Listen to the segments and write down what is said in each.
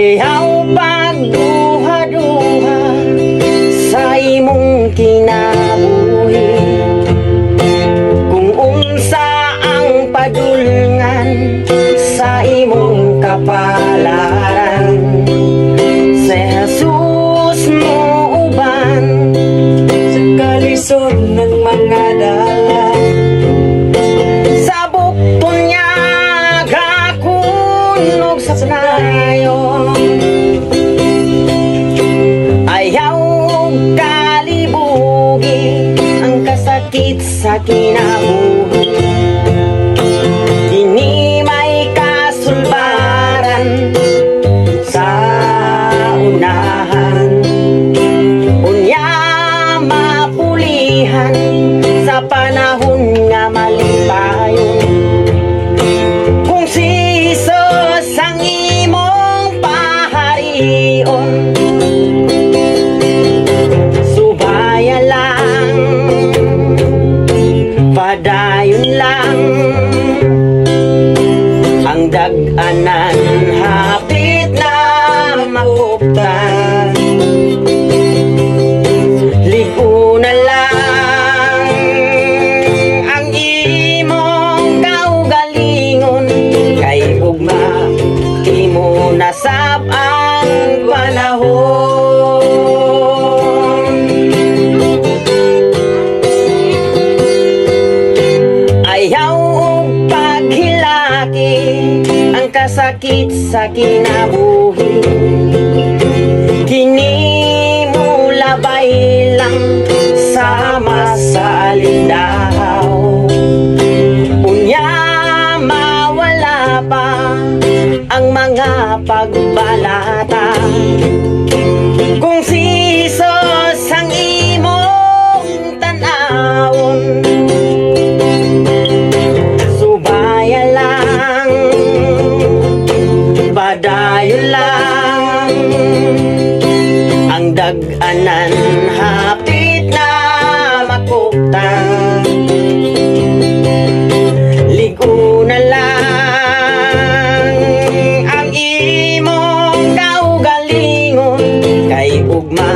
Ayaw pagduha-duha sa imong kinabuhi, kung unsa ang padulngan sa imong kapalaran. Sa Jesus mo uban sa kalisod ng mga dalan, sa bukton niya gakunog sa sanayon. Ayaw kalibugi ang kasakit sa kinabuhi, kini may kasulbaran sa unahan. Unya mapulihan sa panahon nga malipayon, kung si Jesus ang imong paharion. Subaya lang, padayon lang, ang dag-anan hapit na makuptan. Ligo na lang ang imong kaugalingon, kay ugma imo nasab ang panahon. Ayaw paghilaki ang kasakit sa kinabuhi, kini mo labay lang sama sa alindahaw. Unya mawala pa ang mga pagbalata, kung si Jesus ang imong tanawon. Subaya lang, padayon lang, ang dag-anan hapit na makuptan. Ligo na lang ang imong kaugalingon, kay ugma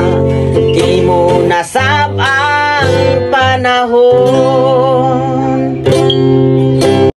imo na